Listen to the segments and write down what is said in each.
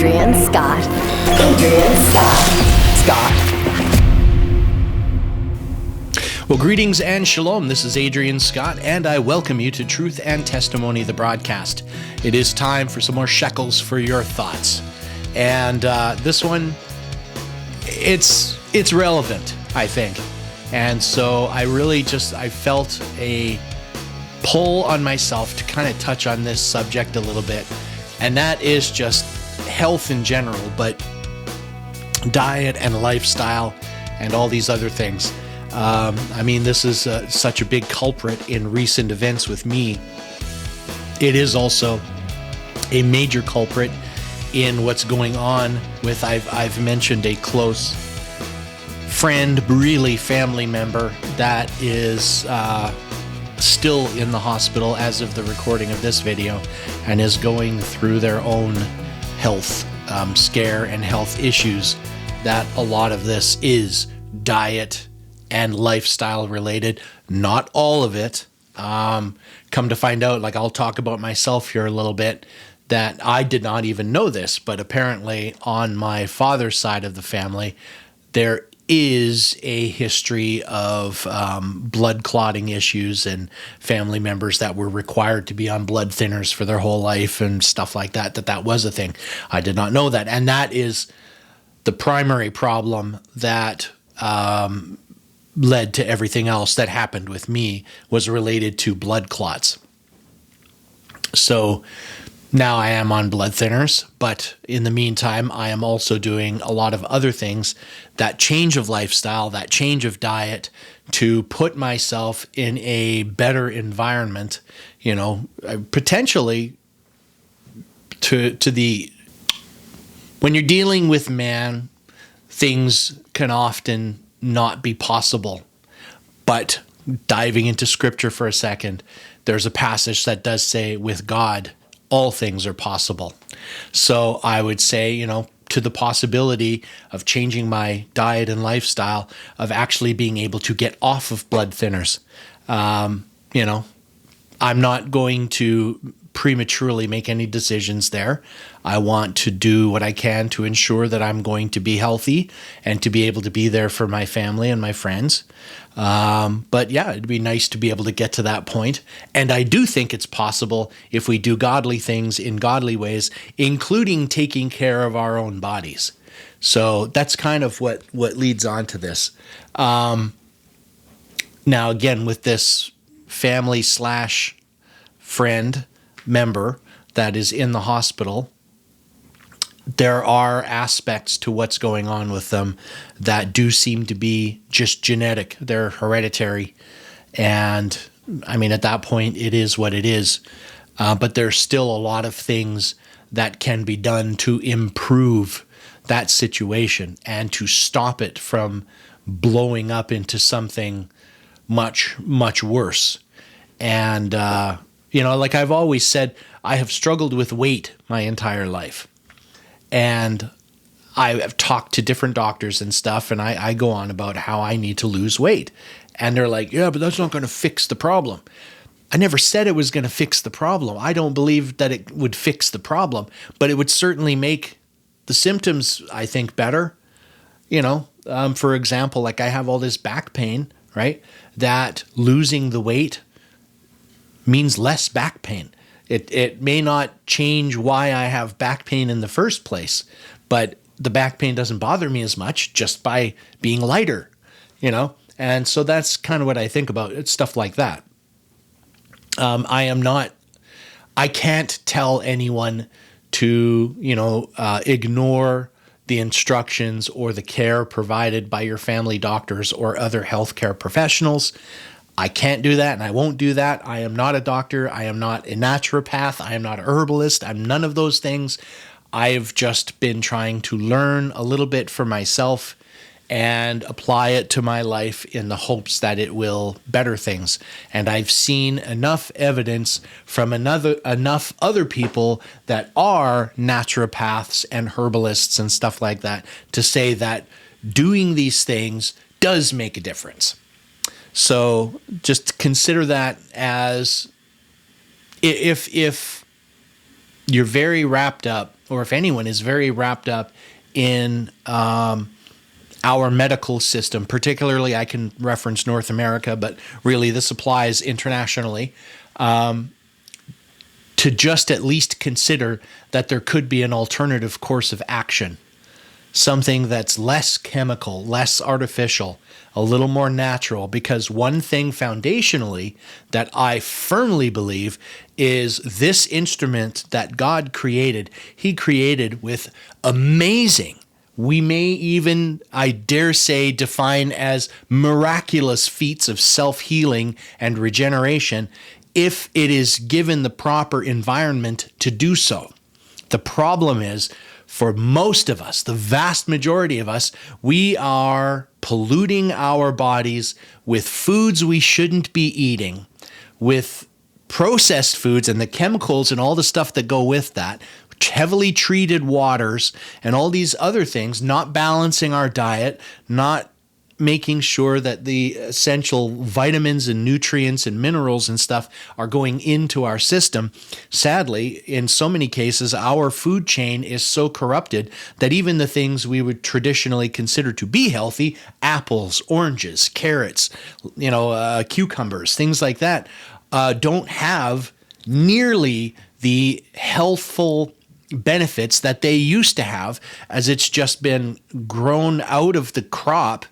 Adrian Scott. Adrian Scott. Well, greetings and shalom. This is Adrian Scott, and I welcome you to Truth and Testimony, the broadcast. It is time for some more shekels for your thoughts. And this one, it's relevant, I think. And so I felt a pull on myself to kind of touch on this subject a little bit. And that is just health in general, but diet and lifestyle and all these other things. This is such a big culprit in recent events with me. It is also a major culprit in what's going on with, I've mentioned a close friend, really family member that is still in the hospital as of the recording of this video and is going through their own health scare and health issues. That a lot of this is diet and lifestyle related. Not all of it. Come to find out, like I'll talk about myself here a little bit, that I did not even know this, but apparently on my father's side of the family, there is a history of blood clotting issues and family members that were required to be on blood thinners for their whole life and stuff like that, that was a thing. I did not know that. And that is the primary problem that led to everything else that happened with me, was related to blood clots. So now I am on blood thinners, but in the meantime, I am also doing a lot of other things, that change of lifestyle, that change of diet, to put myself in a better environment, potentially when you're dealing with man, things can often not be possible. But diving into scripture for a second, there's a passage that does say, with God, all things are possible. So I would say, to the possibility of changing my diet and lifestyle, of actually being able to get off of blood thinners. I'm not going to prematurely make any decisions there. I want to do what I can to ensure that I'm going to be healthy and to be able to be there for my family and my friends. But yeah, it'd be nice to be able to get to that point. And I do think it's possible if we do godly things in godly ways, including taking care of our own bodies. So that's kind of what leads on to this. Now, again, with this family/friend member that is in the hospital, there are aspects to what's going on with them that do seem to be just genetic. They're hereditary. And at that point, it is what it is. But there's still a lot of things that can be done to improve that situation and to stop it from blowing up into something much, much worse. And, like I've always said, I have struggled with weight my entire life. And I have talked to different doctors and stuff, and I go on about how I need to lose weight. And they're like, yeah, but that's not going to fix the problem. I never said it was going to fix the problem. I don't believe that it would fix the problem, but it would certainly make the symptoms, I think, better. For example, like I have all this back pain, right? That losing the weight means less back pain. It may not change why I have back pain in the first place, but the back pain doesn't bother me as much just by being lighter, And so that's kind of what I think about it, stuff like that. I can't tell anyone to, ignore the instructions or the care provided by your family doctors or other healthcare professionals. I can't do that, and I won't do that. I am not a doctor. I am not a naturopath. I am not a herbalist. I'm none of those things. I've just been trying to learn a little bit for myself and apply it to my life in the hopes that it will better things. And I've seen enough evidence from enough other people that are naturopaths and herbalists and stuff like that to say that doing these things does make a difference. So just consider that as if you're very wrapped up or if anyone is very wrapped up in our medical system, particularly I can reference North America, but really this applies internationally, to just at least consider that there could be an alternative course of action, something that's less chemical, less artificial, a little more natural. Because one thing foundationally that I firmly believe is this instrument that God created, he created with amazing, we may even, I dare say, define as miraculous feats of self-healing and regeneration if it is given the proper environment to do so. The problem is, for most of us, the vast majority of us, we are polluting our bodies with foods we shouldn't be eating, with processed foods and the chemicals and all the stuff that go with that, heavily treated waters and all these other things, not balancing our diet, not making sure that the essential vitamins and nutrients and minerals and stuff are going into our system. Sadly, in so many cases, our food chain is so corrupted that even the things we would traditionally consider to be healthy, apples, oranges, carrots, cucumbers, things like that, don't have nearly the healthful benefits that they used to have, as it's just been grown out of the crop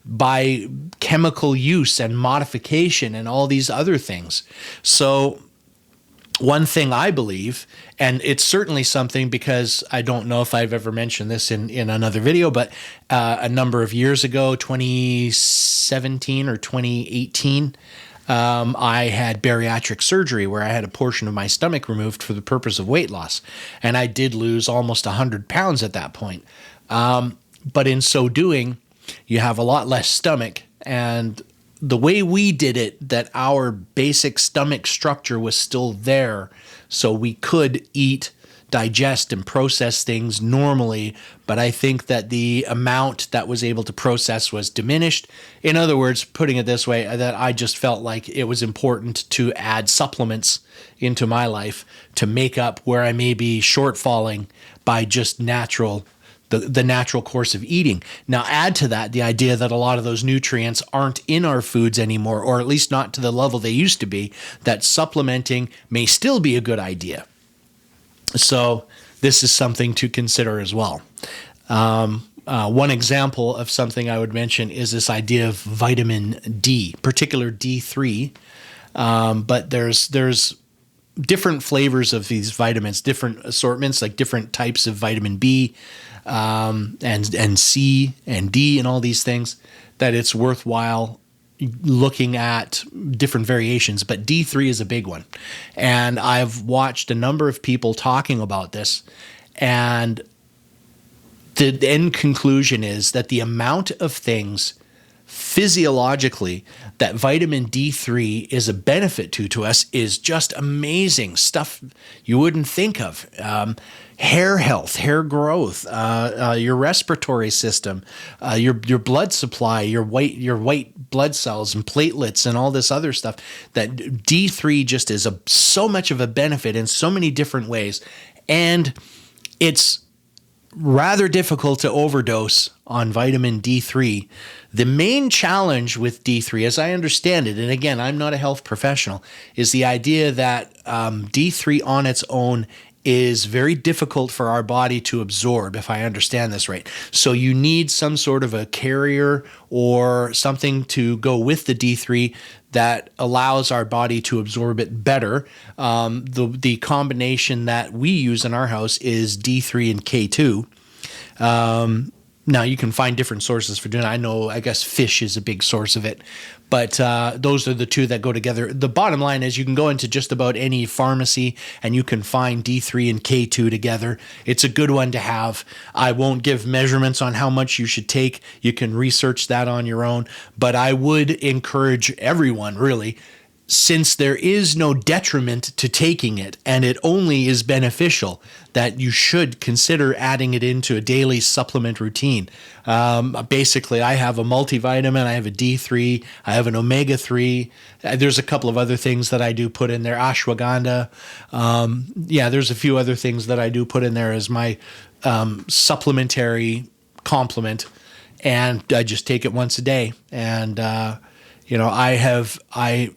by chemical use and modification and all these other things. So one thing I believe, and it's certainly something, because I don't know if I've ever mentioned this in another video, but a number of years ago, 2017 or 2018, I had bariatric surgery where I had a portion of my stomach removed for the purpose of weight loss. And I did lose almost 100 pounds at that point. But in so doing, you have a lot less stomach. And the way we did it, that our basic stomach structure was still there, so we could eat, digest, and process things normally, but I think that the amount that was able to process was diminished. In other words, putting it this way, that I just felt like it was important to add supplements into my life to make up where I may be shortfalling by just the natural course of eating. Now, add to that the idea that a lot of those nutrients aren't in our foods anymore, or at least not to the level they used to be, that supplementing may still be a good idea. So this is something to consider as well. One example of something I would mention is this idea of vitamin D, particular D3. But there's different flavors of these vitamins, different assortments, like different types of vitamin B, and C and D and all these things, that it's worthwhile looking at different variations, but D3 is a big one. And I've watched a number of people talking about this, and the end conclusion is that the amount of things physiologically that vitamin D3 is a benefit to us is just amazing stuff you wouldn't think of. Hair health, hair growth, your respiratory system, your blood supply, your white blood cells and platelets and all this other stuff. That D3 just is so much of a benefit in so many different ways, and it's rather difficult to overdose on vitamin D3. The main challenge with D3, as I understand it, and again, I'm not a health professional, is the idea that D3 on its own is very difficult for our body to absorb, if I understand this right. So you need some sort of a carrier or something to go with the D3 that allows our body to absorb it better. The combination that we use in our house is D3 and K2. Now, you can find different sources for doing it. I guess fish is a big source of it, but those are the two that go together. The bottom line is you can go into just about any pharmacy and you can find D3 and K2 together. It's a good one to have. I won't give measurements on how much you should take. You can research that on your own, but I would encourage everyone, really, since there is no detriment to taking it and it only is beneficial, that you should consider adding it into a daily supplement routine. Basically, I have a multivitamin, I have a D3, I have an omega-3. There's a couple of other things that I do put in there, ashwagandha. There's a few other things that I do put in there as my supplementary complement, and I just take it once a day. And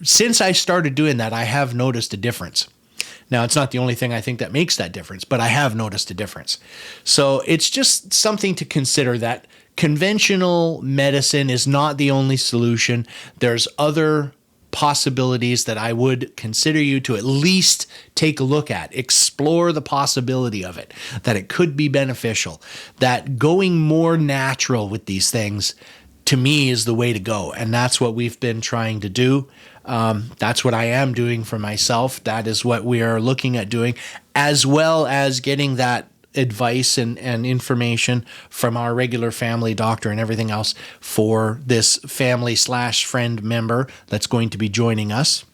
since I started doing that, I have noticed a difference. Now, it's not the only thing I think that makes that difference, but I have noticed a difference. So it's just something to consider, that conventional medicine is not the only solution. There's other possibilities that I would consider you to at least take a look at, explore the possibility of it, that it could be beneficial, that going more natural with these things, to me, is the way to go. And that's what we've been trying to do. That's what I am doing for myself. That is what we are looking at doing, as well as getting that advice and information from our regular family doctor and everything else for this family/friend member that's going to be joining us,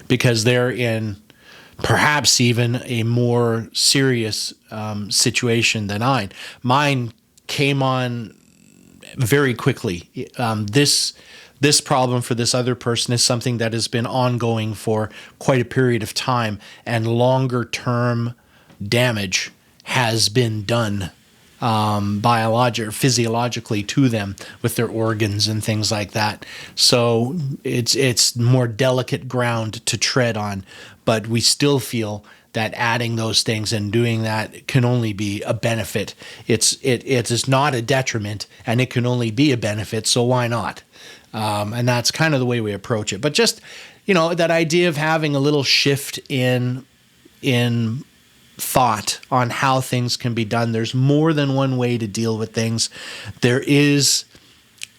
because they're in perhaps even a more serious situation than mine came on very quickly. This problem for this other person is something that has been ongoing for quite a period of time, and longer term damage has been done physiologically to them with their organs and things like that. So it's more delicate ground to tread on, but we still feel that adding those things and doing that can only be a benefit. It is not a detriment, and it can only be a benefit, so why not? And that's kind of the way we approach it. But just, that idea of having a little shift in thought on how things can be done. There's more than one way to deal with things. There is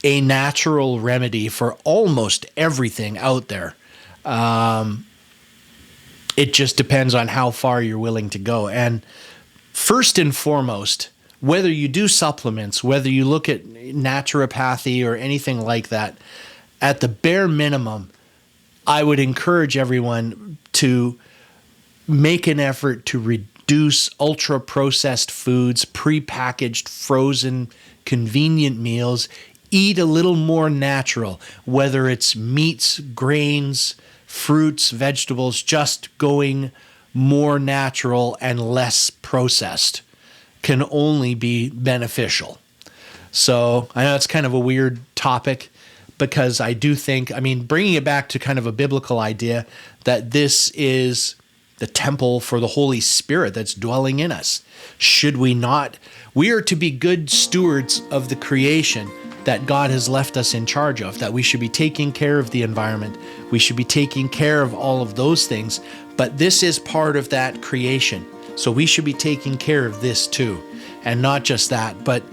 a natural remedy for almost everything out there. It just depends on how far you're willing to go. And first and foremost, whether you do supplements, whether you look at naturopathy or anything like that, at the bare minimum, I would encourage everyone to make an effort to reduce ultra-processed foods, prepackaged, frozen, convenient meals. Eat a little more natural, whether it's meats, grains, fruits, vegetables, just going more natural and less processed can only be beneficial. So I know it's kind of a weird topic, because I do think, bringing it back to kind of a biblical idea, that this is the temple for the Holy Spirit that's dwelling in us. Should we not? We are to be good stewards of the creation that God has left us in charge of, that we should be taking care of the environment. We should be taking care of all of those things. But this is part of that creation. So we should be taking care of this too. And not just that, but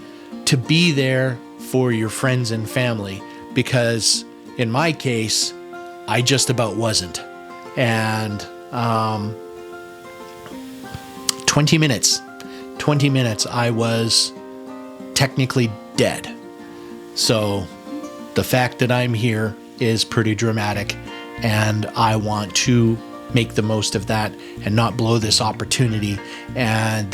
to be there for your friends and family, because in my case, I just about wasn't. And 20 minutes, I was technically dead. So the fact that I'm here is pretty dramatic, and I want to make the most of that and not blow this opportunity. And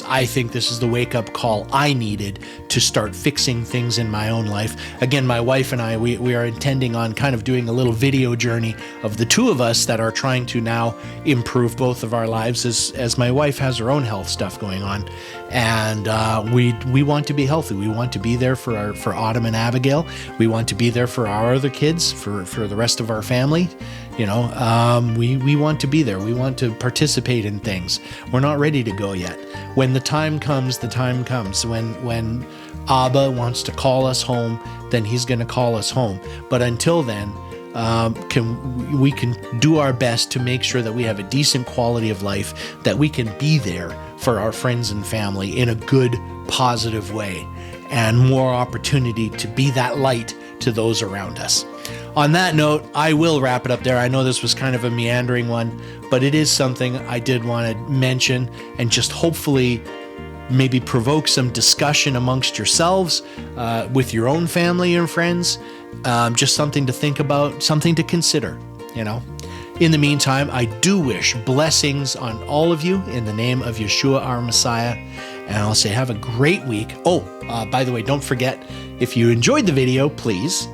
I think this is the wake-up call I needed to start fixing things in my own life. Again, my wife and I, we are intending on kind of doing a little video journey of the two of us that are trying to now improve both of our lives, as my wife has her own health stuff going on. And we want to be healthy. We want to be there for Autumn and Abigail. We want to be there for our other kids, for the rest of our family. We want to be there. We want to participate in things. We're not ready to go yet. When the time comes, the time comes. When Abba wants to call us home, then he's going to call us home. But until then, we can do our best to make sure that we have a decent quality of life, that we can be there for our friends and family in a good, positive way, and more opportunity to be that light to those around us. On that note, I will wrap it up there. I know this was kind of a meandering one, but it is something I did want to mention, and just hopefully maybe provoke some discussion amongst yourselves, with your own family and friends. Just something to think about, something to consider. In the meantime, I do wish blessings on all of you in the name of Yeshua, our Messiah. And I'll say have a great week. Oh, by the way, don't forget, if you enjoyed the video, please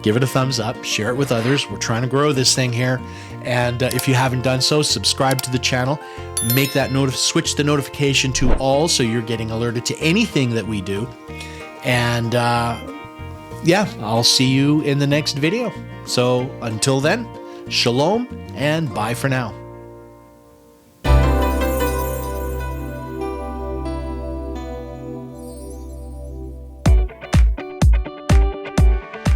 give it a thumbs up, share it with others. We're trying to grow this thing here. And if you haven't done so, subscribe to the channel. Make that switch the notification to all so you're getting alerted to anything that we do. And I'll see you in the next video. So until then, shalom and bye for now.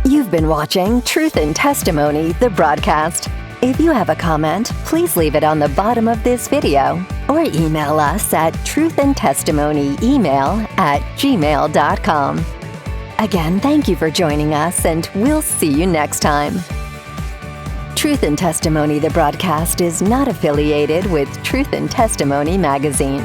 You've been watching Truth and Testimony, the broadcast. If you have a comment, please leave it on the bottom of this video or email us at truthandtestimonyemail@gmail.com. Again, thank you for joining us, and we'll see you next time. Truth and Testimony, the broadcast is not affiliated with Truth and Testimony magazine.